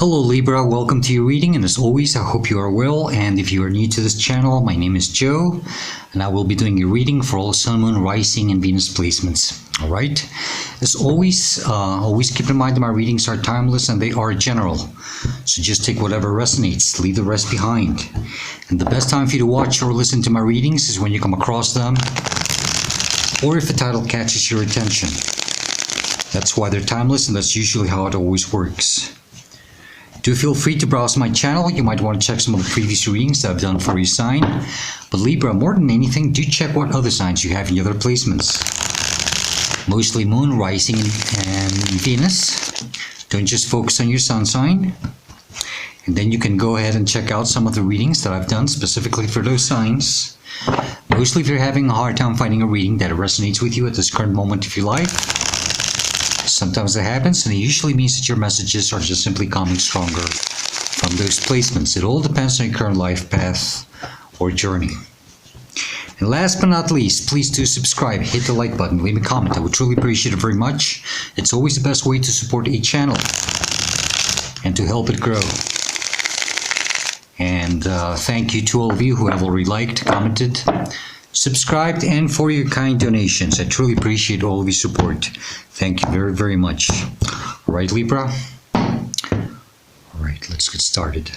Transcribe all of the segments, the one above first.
Hello Libra, welcome to your reading, and as always I hope you are well. And if you are new to this channel, my name is Joe and I will be doing a reading for all Sun, Moon, Rising and Venus placements. Alright, as always, always keep in mind that my readings are timeless and they are general, so just take whatever resonates, leave the rest behind. And the best time for you to watch or listen to my readings is when you come across them, or if the title catches your attention. That's why they're timeless, and that's usually how it always works. Do feel free to browse my channel. You might want to check some of the previous readings that I've done for your sign. But Libra, more than anything, do check what other signs you have in your other placements. Mostly Moon, Rising, and Venus. Don't just focus on your sun sign. And then you can go ahead and check out some of the readings that I've done specifically for those signs. Mostly if you're having a hard time finding a reading that resonates with you at this current moment of your life. Sometimes that happens, and it usually means that your messages are just simply coming stronger from those placements. It all depends on your current life path or journey. And last but not least, please do subscribe, hit the like button, leave a comment. I would truly appreciate it very much. It's always the best way to support a channel and to help it grow. And thank you to all of you who have already liked, commented, subscribed, and for your kind donations. I truly appreciate all of your support. Thank you very, very much. All right, Libra. All right, let's get started.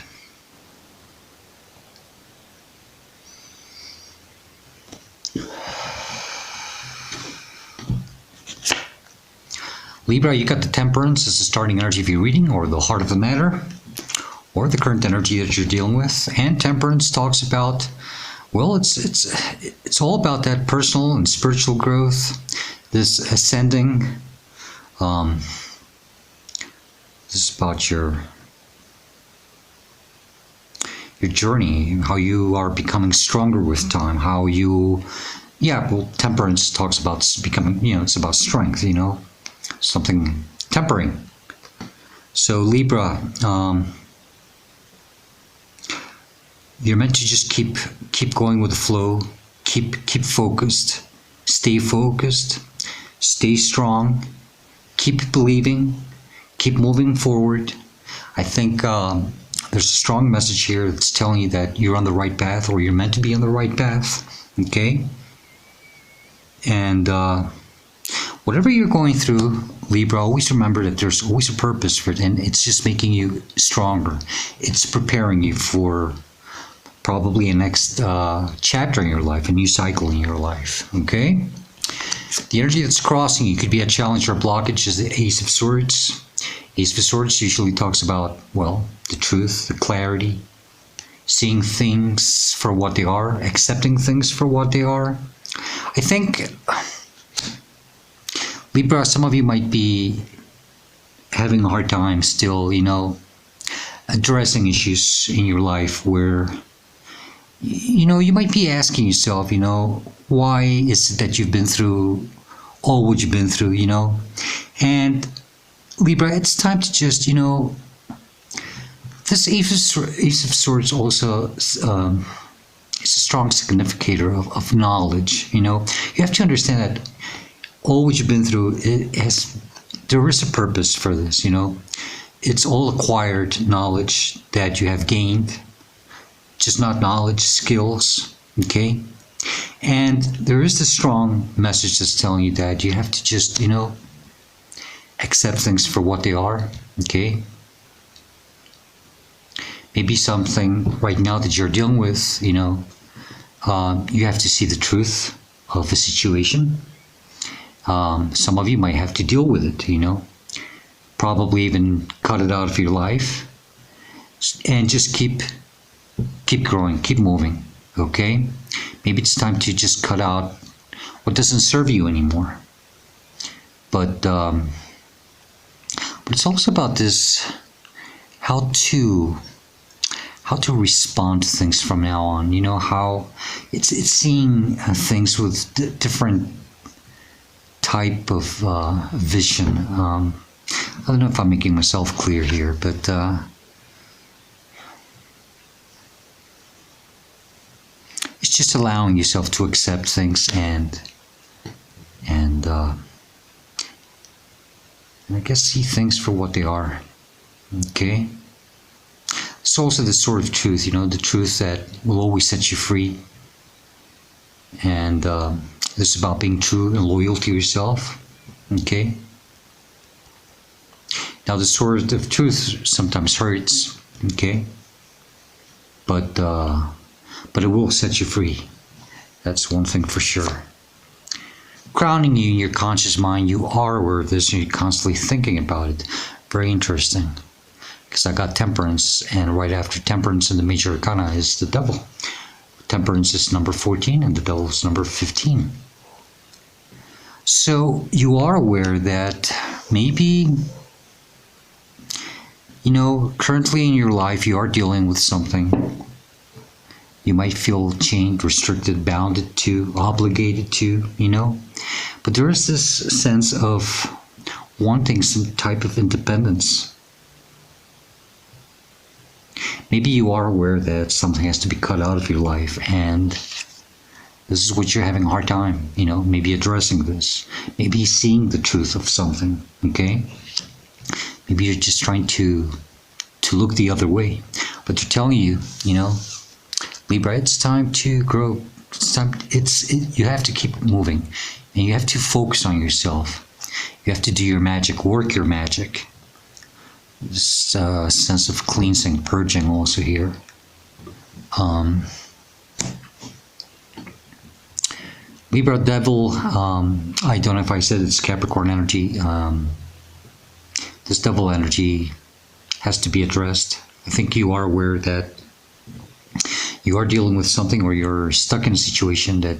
Libra, you got the Temperance as the starting energy of your reading, or the heart of the matter, or the current energy that you're dealing with. And Temperance talks about, well, it's all about that personal and spiritual growth, this ascending. This is about your journey, how you are becoming stronger with time, how you, well, Temperance talks about becoming, it's about strength, something tempering. So Libra, you're meant to just keep going with the flow, keep focused, stay strong, keep believing, keep moving forward. I think there's a strong message here that's telling you that you're on the right path, or you're meant to be on the right path, okay? And whatever you're going through, Libra, always remember that there's always a purpose for it, and it's just making you stronger. It's preparing you for probably a next chapter in your life, a new cycle in your life, okay? The energy that's crossing you could be a challenge or a blockage is the Ace of Swords. Ace of Swords usually talks about, well, the truth, the clarity, seeing things for what they are, accepting things for what they are. I think, Libra, some of you might be having a hard time still, addressing issues in your life where you might be asking yourself, why is it that you've been through all what you've been through, And Libra, it's time to just, this Ace of Swords also is a strong significator of knowledge, You have to understand that all what you've been through, there is a purpose for this, It's all acquired knowledge that you have gained. Just not knowledge, skills, okay? And there is this strong message that's telling you that you have to just, accept things for what they are, okay? Maybe something right now that you're dealing with, you have to see the truth of the situation. Some of you might have to deal with it, probably even cut it out of your life, and just keep growing, keep moving, okay? Maybe it's time to just cut out what doesn't serve you anymore. But it's also about this, how to respond to things from now on. How it's seeing things with different type of vision. I don't know if I'm making myself clear here, but it's just allowing yourself to accept things and I guess see things for what they are. Okay? It's also the sort of truth, the truth that will always set you free. And this is about being true and loyal to yourself. Okay? Now, the sword of truth sometimes hurts. Okay? But it will set you free. That's one thing for sure. Grounding you in your conscious mind, you are aware of this and you're constantly thinking about it. Very interesting. Because I got temperance, and right after temperance in the major arcana is the devil. Temperance is number 14 and the devil is number 15. So you are aware that maybe, currently in your life you are dealing with something. You might feel chained, restricted, bounded to, obligated to, But there is this sense of wanting some type of independence. Maybe you are aware that something has to be cut out of your life, and this is what you're having a hard time, maybe addressing this, maybe seeing the truth of something, okay? Maybe you're just trying to look the other way, but they're telling you, Libra, it's time to grow. You have to keep moving, and you have to focus on yourself. You have to do your magic, work your magic. This sense of cleansing, purging also here. Libra devil, I don't know if I said it's Capricorn energy. This devil energy has to be addressed. I think you are aware that you are dealing with something, or you're stuck in a situation that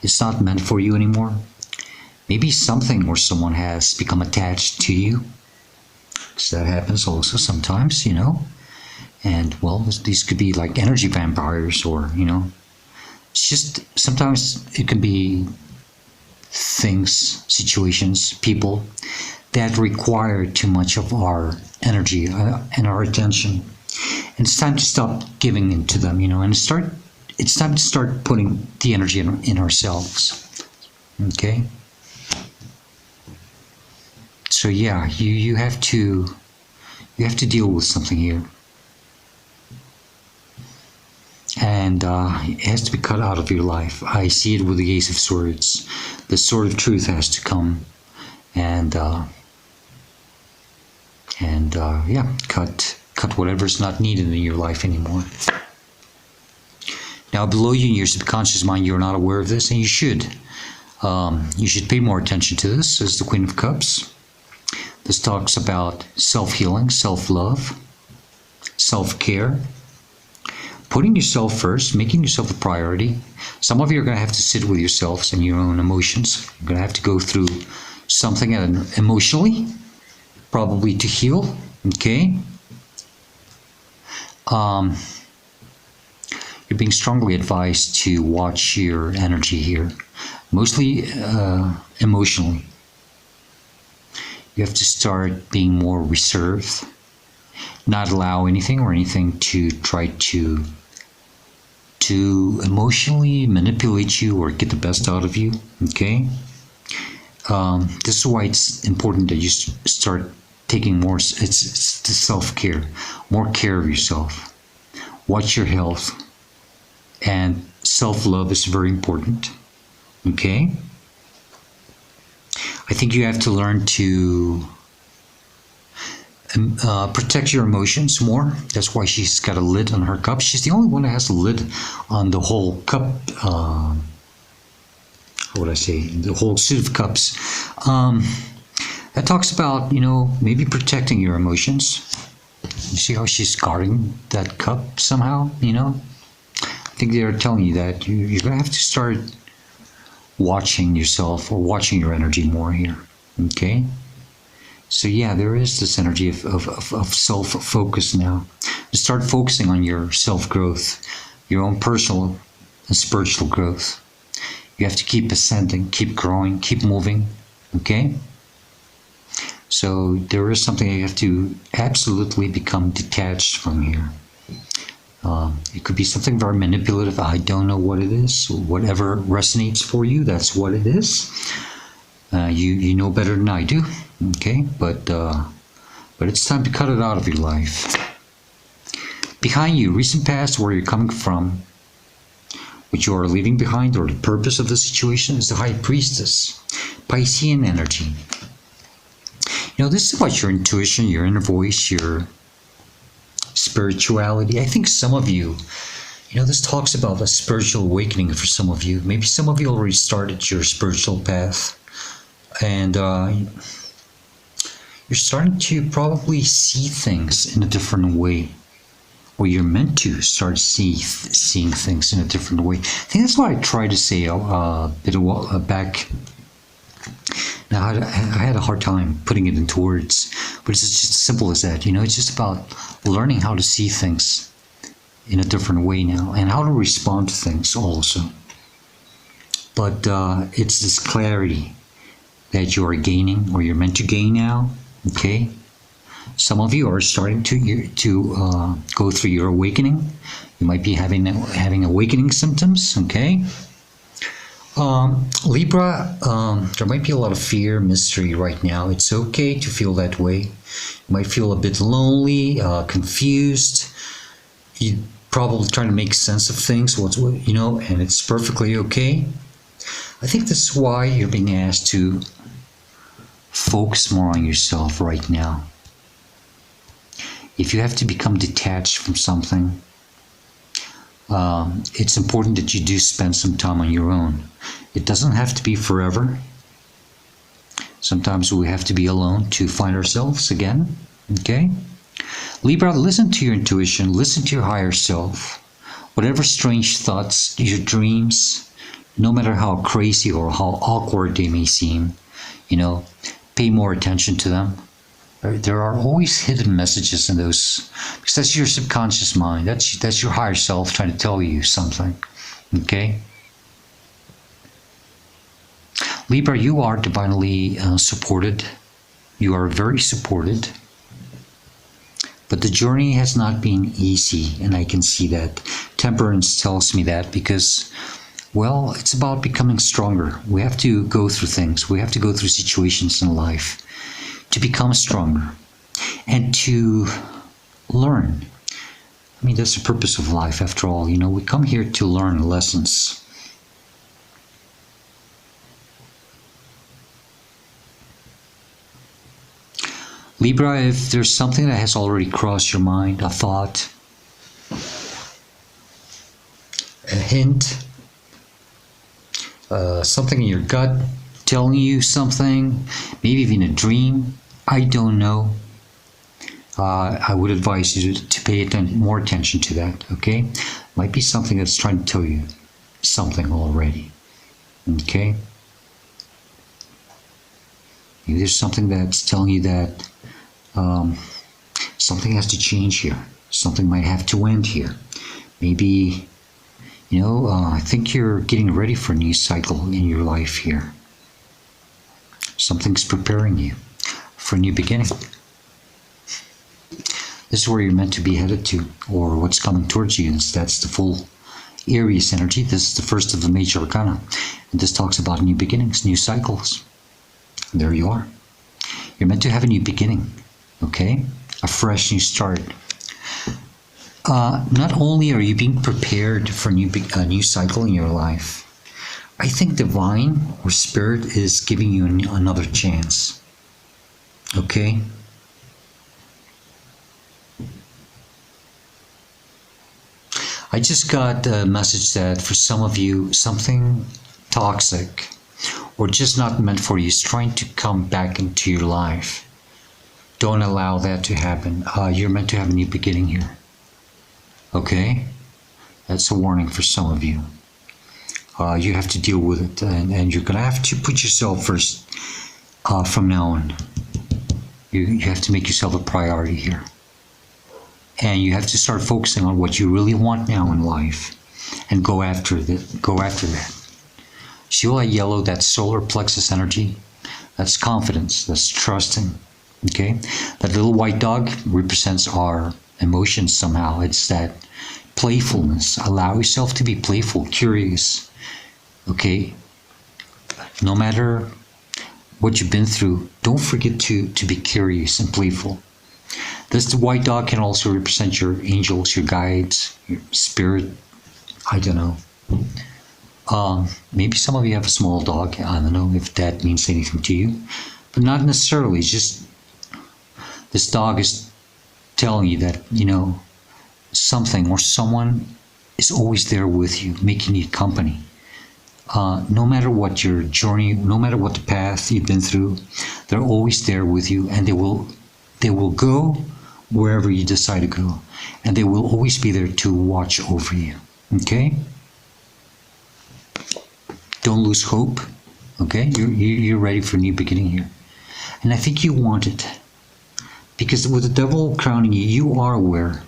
is not meant for you anymore. Maybe something or someone has become attached to you. Because that happens also sometimes, And, well, these could be like energy vampires, or, It's just, sometimes it can be things, situations, people that require too much of our energy and our attention. And it's time to stop giving into them, and it's time to start putting the energy in ourselves. Okay? So yeah, you have to deal with something here. And it has to be cut out of your life. I see it with the Ace of Swords. The sword of truth has to come and cut whatever's not needed in your life anymore. Now, below you in your subconscious mind, you're not aware of this, and you should. You should pay more attention to this. As the Queen of Cups. This talks about self-healing, self-love, self-care, putting yourself first, making yourself a priority. Some of you are going to have to sit with yourselves and your own emotions. You're going to have to go through something emotionally, probably to heal, okay? You're being strongly advised to watch your energy here, mostly emotionally. You have to start being more reserved, not allow anything or anything to try to emotionally manipulate you or get the best out of you, okay? This is why it's important that you start taking more, it's the self-care, more care of yourself. Watch your health, and self-love is very important, okay? I think you have to learn to protect your emotions more. That's why she's got a lid on her cup. She's the only one that has a lid on the whole cup. How would I say? The whole suit of cups. That talks about, maybe protecting your emotions. You see how she's guarding that cup somehow, I think they're telling you that you're going to have to start watching yourself or watching your energy more here, okay? So yeah, there is this energy of self-focus now. To start focusing on your self-growth, your own personal and spiritual growth. You have to keep ascending, keep growing, keep moving, okay? So there is something you have to absolutely become detached from here. It could be something very manipulative. I don't know what it is. Whatever resonates for you, that's what it is. You know better than I do, okay? But it's time to cut it out of your life. Behind you, recent past, where you're coming from, what you are leaving behind, or the purpose of the situation, is the High Priestess, Piscean energy. This is about your intuition, your inner voice, your spirituality. I think some of you, this talks about a spiritual awakening for some of you. Maybe some of you already started your spiritual path, and you're starting to probably see things in a different way, or you're meant to start seeing things in a different way. I think that's what I tried to say a bit back. Now, I had a hard time putting it into words, but it's just as simple as that. It's just about learning how to see things in a different way now, and how to respond to things also. But it's this clarity that you are gaining, or you're meant to gain now. Okay, some of you are starting to go through your awakening. You might be having awakening symptoms. Okay, Libra, there might be a lot of fear, mystery right now. It's okay to feel that way. You might feel a bit lonely, confused. You probably trying to make sense of things. And it's perfectly okay. I think this is why you're being asked to focus more on yourself right now. If you have to become detached from something, it's important that you do spend some time on your own. It doesn't have to be forever. Sometimes we have to be alone to find ourselves again. Okay? Libra, listen to your intuition, listen to your higher self. Whatever strange thoughts, your dreams, no matter how crazy or how awkward they may seem, pay more attention to them. There are always hidden messages in those, because that's your subconscious mind. That's your higher self trying to tell you something. Okay? Libra, you are divinely supported. You are very supported. But the journey has not been easy, and I can see that. Temperance tells me that because, well, it's about becoming stronger. We have to go through things. We have to go through situations in life to become stronger and to learn. I mean, that's the purpose of life after all. We come here to learn lessons. Libra, if there's something that has already crossed your mind, a thought, a hint, something in your gut telling you something, maybe even a dream, I don't know. I would advise you to pay more attention to that, okay? Might be something that's trying to tell you something already, okay? Maybe there's something that's telling you that something has to change here. Something might have to end here. Maybe, I think you're getting ready for a new cycle in your life here. Something's preparing you for a new beginning. This is where you're meant to be headed to, or what's coming towards you. That's the full Aries energy. This is the first of the major arcana. And this talks about new beginnings, new cycles. And there you are. You're meant to have a new beginning, okay? A fresh new start. Not only are you being prepared for a new cycle in your life, I think divine or spirit is giving you another chance, okay? I just got a message that for some of you, something toxic or just not meant for you is trying to come back into your life. Don't allow that to happen. You're meant to have a new beginning here. Okay? That's a warning for some of you. You have to deal with it, and you're going to have to put yourself first from now on. You have to make yourself a priority here. And you have to start focusing on what you really want now in life and go after that. See all that yellow, that solar plexus energy? That's confidence, that's trusting. Okay? That little white dog represents our emotions somehow. It's that playfulness. Allow yourself to be playful, curious. Okay? No matter what you've been through, don't forget to be curious and playful. This white dog can also represent your angels, your guides, your spirit. I don't know. Maybe some of you have a small dog. I don't know if that means anything to you, but not necessarily. It's just this dog is telling you that, you know, something or someone is always there with you, making you company. No matter what your journey, no matter what the path you've been through, they're always there with you, and they will go wherever you decide to go, and they will always be there to watch over you. Okay? Don't lose hope. Okay? You're ready for a new beginning here, and I think you want it, because with the devil crowning you, you are aware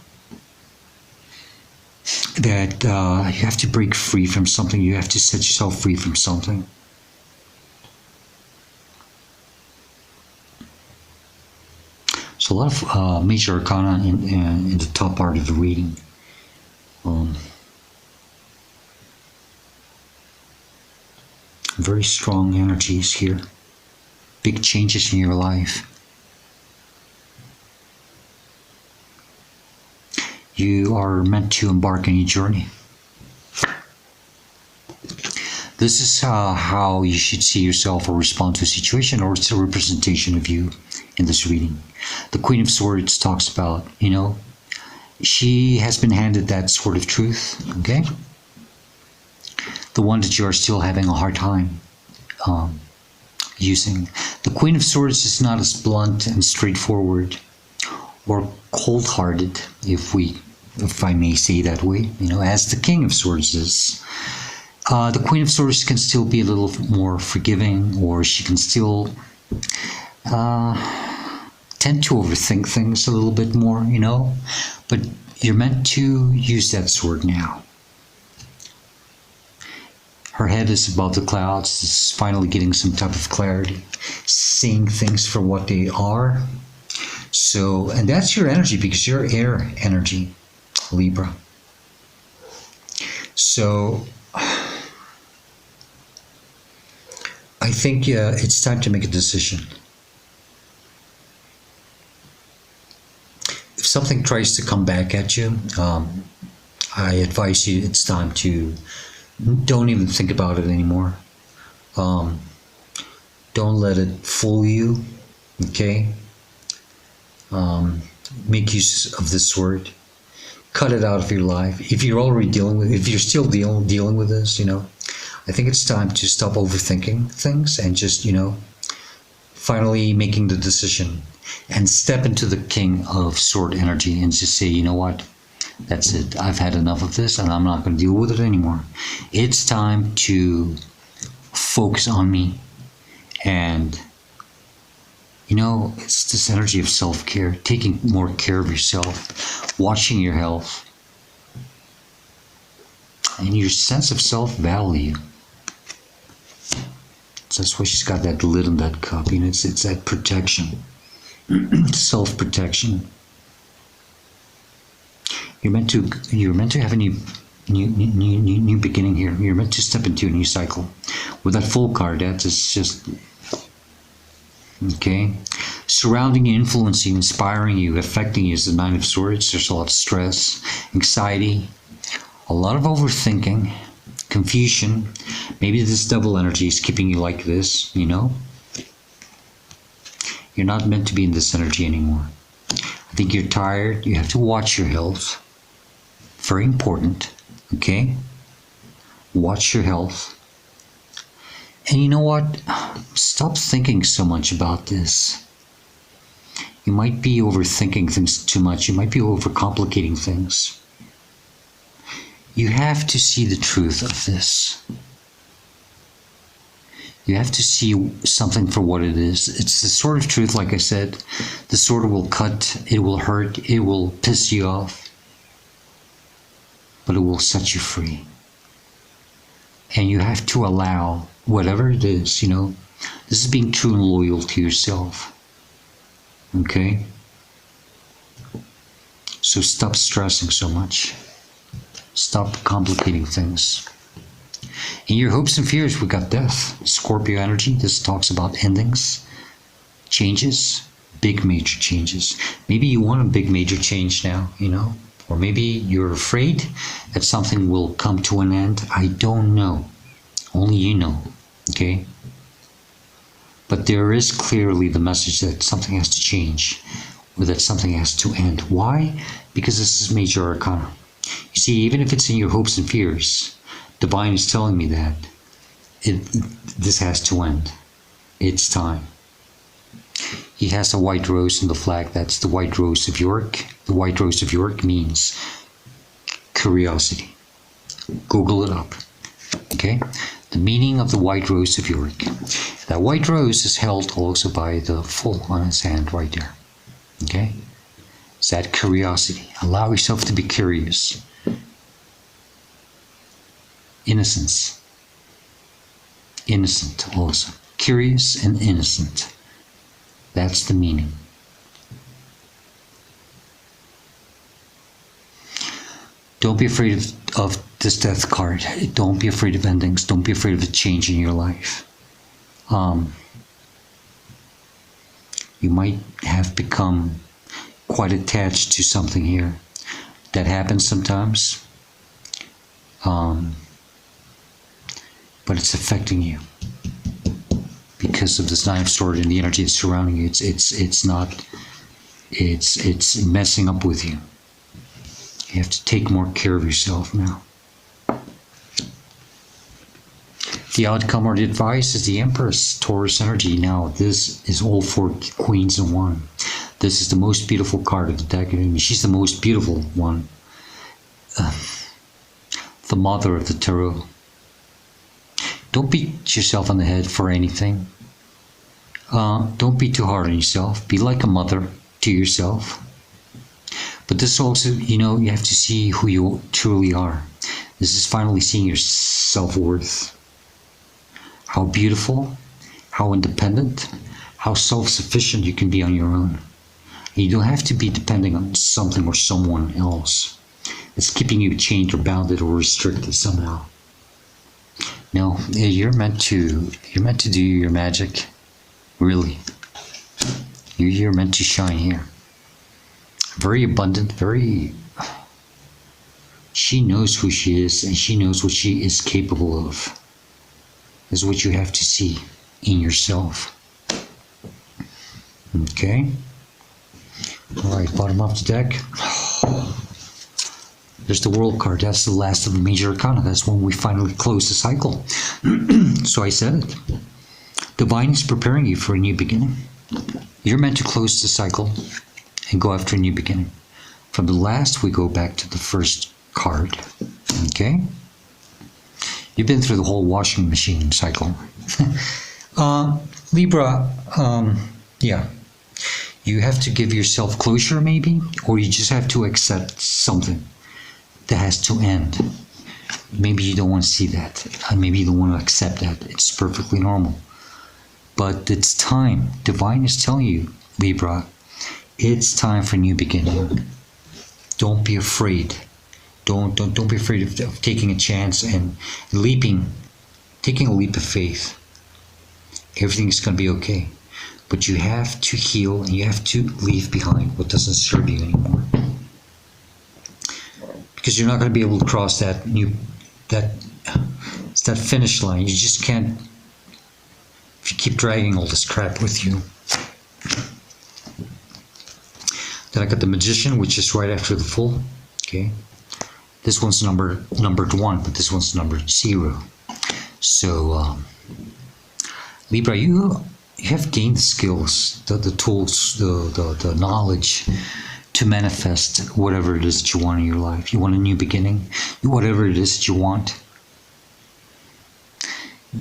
that you have to break free from something. You have to set yourself free from something. So a lot of major arcana in the top part of the reading. Very strong energies here. Big changes in your life. You are meant to embark on a journey. This is how you should see yourself or respond to a situation, or it's a representation of you in this reading. The Queen of Swords talks about, you know, she has been handed that sword of truth, okay? The one that you are still having a hard time using. The Queen of Swords is not as blunt and straightforward or cold-hearted, if I may say that way, you know, as the King of Swords is. The Queen of Swords can still be a little more forgiving, or she can still tend to overthink things a little bit more, you know, but you're meant to use that sword now. Her head is above the clouds, is finally getting some type of clarity, seeing things for what they are. So, and that's your energy, because you're air energy, Libra. So, I think it's time to make a decision. If something tries to come back at you, I advise you, it's time to don't even think about it anymore. Don't let it fool you, okay? Make use of this word. Cut it out of your life. If you're already if you're still dealing with this, you know, I think it's time to stop overthinking things and just, you know, finally making the decision and step into the King of Sword energy and just say, you know what, that's it. I've had enough of this, and I'm not going to deal with it anymore. It's time to focus on me. And, you know, it's this energy of self-care, taking more care of yourself, watching your health, and your sense of self-value. So that's why she's got that lid on that cup. You know, it's that protection, self-protection. You're meant to have a new beginning here. You're meant to step into a new cycle. With that Fool card, that's just okay. Surrounding you, influencing, inspiring you, affecting you is the Nine of Swords. There's a lot of stress, anxiety, a lot of overthinking, confusion. Maybe this double energy is keeping you like this, you know? You're not meant to be in this energy anymore. I think you're tired. You have to watch your health. Very important, okay? Watch your health. And you know what? Stop thinking so much about this. You might be overthinking things too much. You might be overcomplicating things. You have to see the truth of this. You have to see something for what it is. It's the sort of truth, like I said, the sword will cut, it will hurt, it will piss you off, but it will set you free. And you have to allow whatever it is, you know, this is being true and loyal to yourself. Okay? So stop stressing so much. Stop complicating things. In your hopes and fears, we got death. Scorpio energy. This talks about endings, changes, Big major changes. Maybe you want a big major change now, or maybe you're afraid that something will come to an end. I don't know. Only you know, okay? But there is clearly the message that something has to change, or that something has to end. Why? Because this is major arcana. You see, even if it's in your hopes and fears, Divine is telling me that this has to end. It's time. He has a white rose in the flag. That's the white rose of York. The white rose of York means curiosity. Google it up. Okay? The meaning of the white rose of York. That white rose is held also by the Fool on his hand right there. Okay? It's that curiosity. Allow yourself to be curious. Innocence. Innocent also. Curious and innocent. That's the meaning. Don't be afraid of this death card. Don't be afraid of endings. Don't be afraid of a change in your life. You might have become quite attached to something here. That happens sometimes. But it's affecting you. Because of this Nine of Swords and the energy that's surrounding you, it's messing up with you. You have to take more care of yourself now. The outcome or the advice is the Empress, Taurus energy. Now, this is all four queens in one. This is the most beautiful card of the deck. I mean, she's the most beautiful one. The mother of the tarot. Don't beat yourself on the head for anything. Don't be too hard on yourself. Be like a mother to yourself. But this also, you have to see who you truly are. This is finally seeing your self-worth. How beautiful, how independent, how self-sufficient you can be on your own. You don't have to be depending on something or someone else. It's keeping you chained or bounded or restricted somehow. No, you're meant to do your magic. Really. You're meant to shine here. Very abundant, she knows who she is and she knows what she is capable of. This is what you have to see in yourself. Okay. Alright, bottom of the deck. There's the World card. That's the last of the major arcana. That's when we finally close the cycle. So I said it. Divine is preparing you for a new beginning. You're meant to close the cycle and go after a new beginning. From the last, we go back to the first card. Okay? You've been through the whole washing machine cycle. Libra, yeah. You have to give yourself closure, maybe, or you just have to accept something that has to end. Maybe you don't want to see that. Maybe you don't want to accept that. It's perfectly normal. But it's time. Divine is telling you, Libra, it's time for a new beginning. Don't be afraid. Don't be afraid of taking a chance and taking a leap of faith. Everything's going to be okay. But you have to heal and you have to leave behind what doesn't serve you anymore. Because you're not going to be able to cross that finish line. You just can't, if you keep dragging all this crap with you. Then I got the Magician, which is right after the Fool. Okay. This one's numbered 1, but this one's numbered 0. So, Libra, you have gained the skills, the tools, the knowledge to manifest whatever it is that you want in your life. You want a new beginning, whatever it is that you want.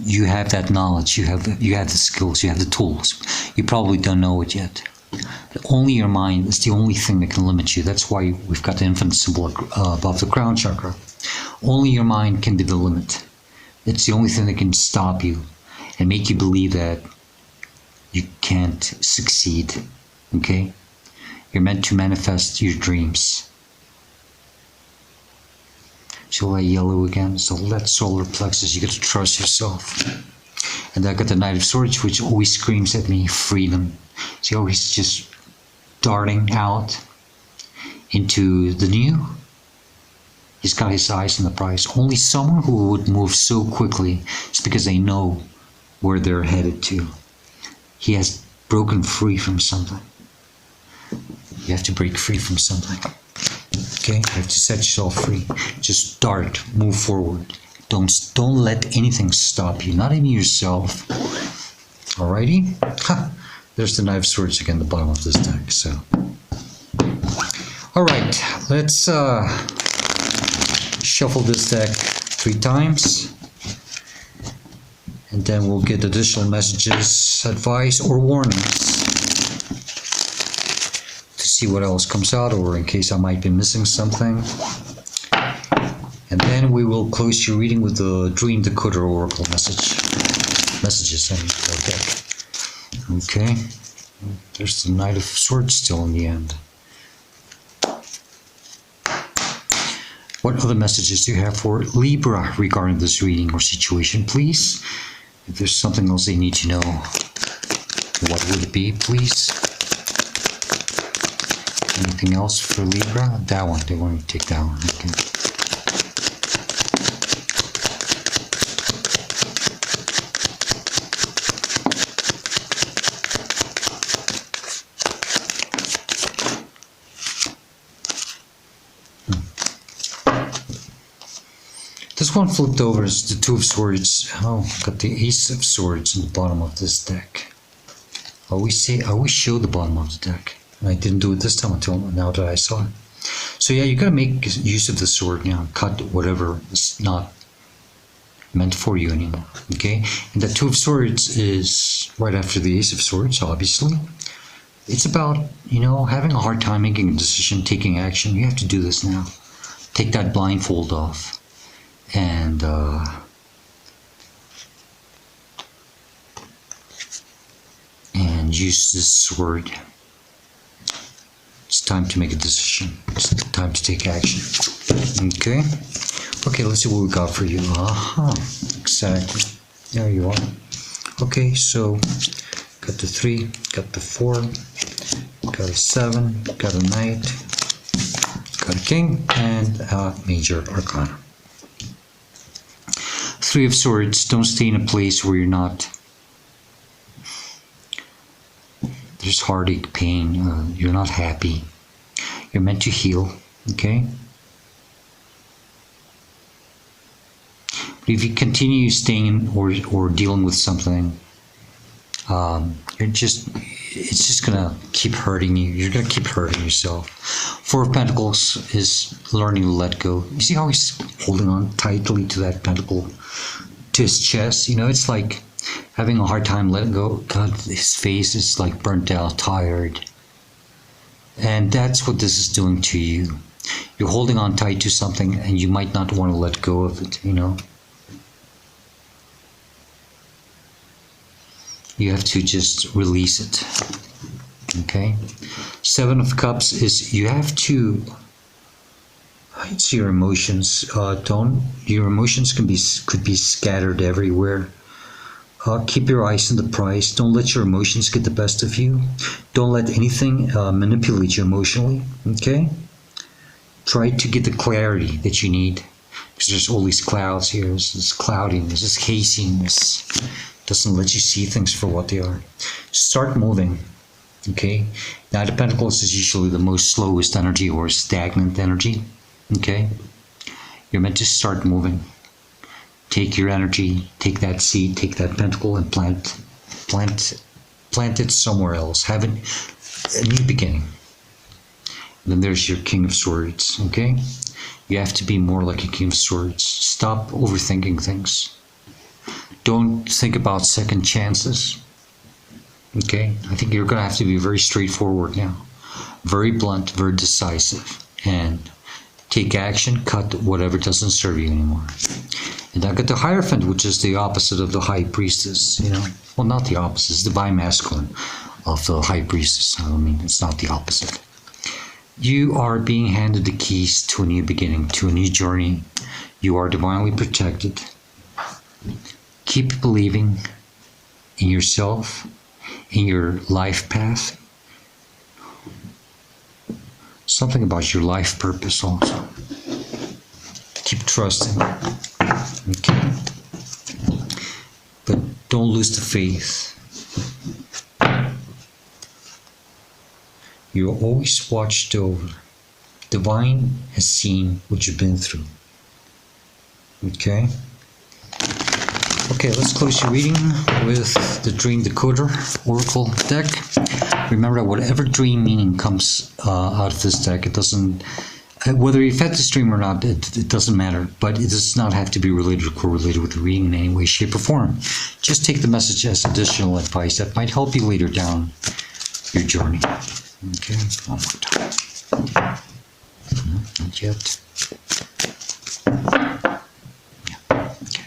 You have that knowledge, you have the skills, you have the tools. You probably don't know it yet. Only your mind is the only thing that can limit you. That's why we've got the infinite symbol above the crown chakra. Only your mind can be the limit. It's the only thing that can stop you and make you believe that you can't succeed. Okay? You're meant to manifest your dreams. Shall I yellow again? So that solar plexus, you got to trust yourself. And I got the Knight of Swords, which always screams at me freedom. See how he's just darting out into the new? He's got his eyes on the prize. Only someone who would move so quickly is because they know where they're headed to. He has broken free from something. You have to break free from something. Okay? You have to set yourself free. Just dart, move forward. Don't let anything stop you, not even yourself. Alrighty? Ha! There's the Knight of Swords again, the bottom of this deck. So, alright, let's shuffle this deck 3 times. And then we'll get additional messages, advice, or warnings to see what else comes out, or in case I might be missing something. And then we will close your reading with the Dream Decoder Oracle messages in our deck. Okay, there's the Knight of Swords still in the end. What other messages do you have for Libra regarding this reading or situation, please? If there's something else they need to know, what would it be, please? Anything else for Libra? That one, they want to take that one. Okay. This one flipped over is the Two of Swords. Oh, got the Ace of Swords in the bottom of this deck. I always show the bottom of the deck. And I didn't do it this time until now that I saw it. So yeah, you gotta make use of the sword now. Cut whatever is not meant for you anymore. Okay? And the Two of Swords is right after the Ace of Swords, obviously. It's about, you know, having a hard time making a decision, taking action. You have to do this now. Take that blindfold off. And use this sword. It's time to make a decision. It's time to take action. Okay? Okay, let's see what we got for you. Exactly. There you are. Okay, so got the 3, got the 4, got a 7, got a Knight, got a King, and a Major Arcana. 3 of Swords, don't stay in a place where you're not. There's heartache, pain, you're not happy. You're meant to heal, okay? But if you continue staying or dealing with something, it's just gonna keep hurting you. You're gonna keep hurting yourself. 4 of Pentacles is learning to let go. You see how he's holding on tightly to that pentacle, to his chest? You know, it's like having a hard time letting go. God, his face is like burnt out, tired. And that's what this is doing to you. You're holding on tight to something and you might not want to let go of it, you know. You have to just release it. Okay? 7 of Cups is you have to. It's your emotions. Your emotions could be scattered everywhere. Keep your eyes on the prize. Don't let your emotions get the best of you. Don't let anything manipulate you emotionally. Okay? Try to get the clarity that you need, because there's all these clouds here. There's this cloudiness, this haziness. Doesn't let you see things for what they are. Start moving. Okay? Knight of Pentacles is usually the most slowest energy or stagnant energy. Okay? You're meant to start moving. Take your energy, take that seed, take that pentacle and plant it somewhere else. Have a new beginning. And then there's your King of Swords. Okay? You have to be more like a King of Swords. Stop overthinking things. Don't think about second chances. Okay? I think you're going to have to be very straightforward now. Very blunt, very decisive. And take action, cut whatever doesn't serve you anymore. And I got the Hierophant, which is the opposite of the High Priestess, you know. Well, not the opposite, it's the bi-masculine of the High Priestess. I mean, it's not the opposite. You are being handed the keys to a new beginning, to a new journey. You are divinely protected. Keep believing in yourself. in your life path. Something about your life purpose also. Keep trusting. Okay. But don't lose the faith. You're always watched over. Divine has seen what you've been through. Okay? Okay, let's close your reading with the Dream Decoder Oracle deck. Remember, whatever dream meaning comes out of this deck, it doesn't, whether you've had this dream or not, it doesn't matter, but it does not have to be related or correlated with the reading in any way, shape, or form. Just take the message as additional advice that might help you later down your journey. Okay, one more time. No, not yet. Yeah, okay.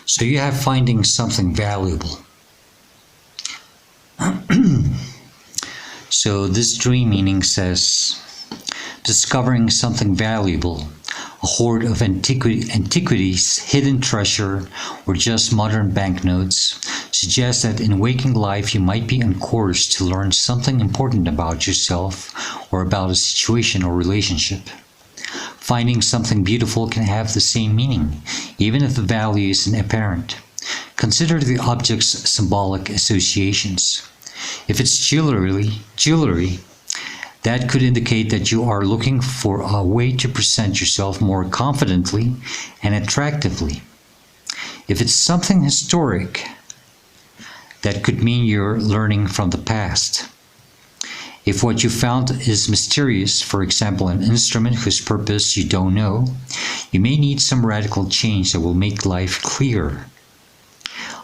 So you have finding something valuable. So this dream meaning says discovering something valuable, a hoard of antiquities, hidden treasure, or just modern banknotes suggests that in waking life you might be on course to learn something important about yourself or about a situation or relationship. Finding something beautiful can have the same meaning, even if the value isn't apparent. Consider the object's symbolic associations. If it's jewelry, that could indicate that you are looking for a way to present yourself more confidently and attractively. If it's something historic, that could mean you're learning from the past. If what you found is mysterious, for example, an instrument whose purpose you don't know, you may need some radical change that will make life clearer.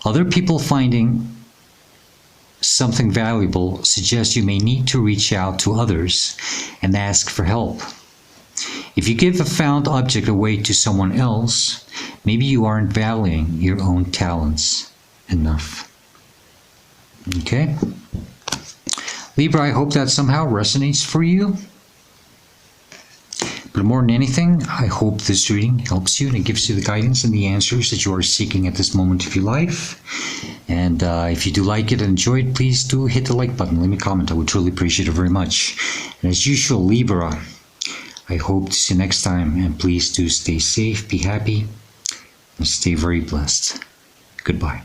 Other people finding something valuable suggests you may need to reach out to others and ask for help. If you give a found object away to someone else, maybe you aren't valuing your own talents enough. Okay? Libra, I hope that somehow resonates for you. But more than anything, I hope this reading helps you and it gives you the guidance and the answers that you are seeking at this moment of your life. And if you do like it and enjoy it, please do hit the like button. Leave me a comment. I would truly appreciate it very much. And as usual, Libra, I hope to see you next time. And please do stay safe, be happy, and stay very blessed. Goodbye.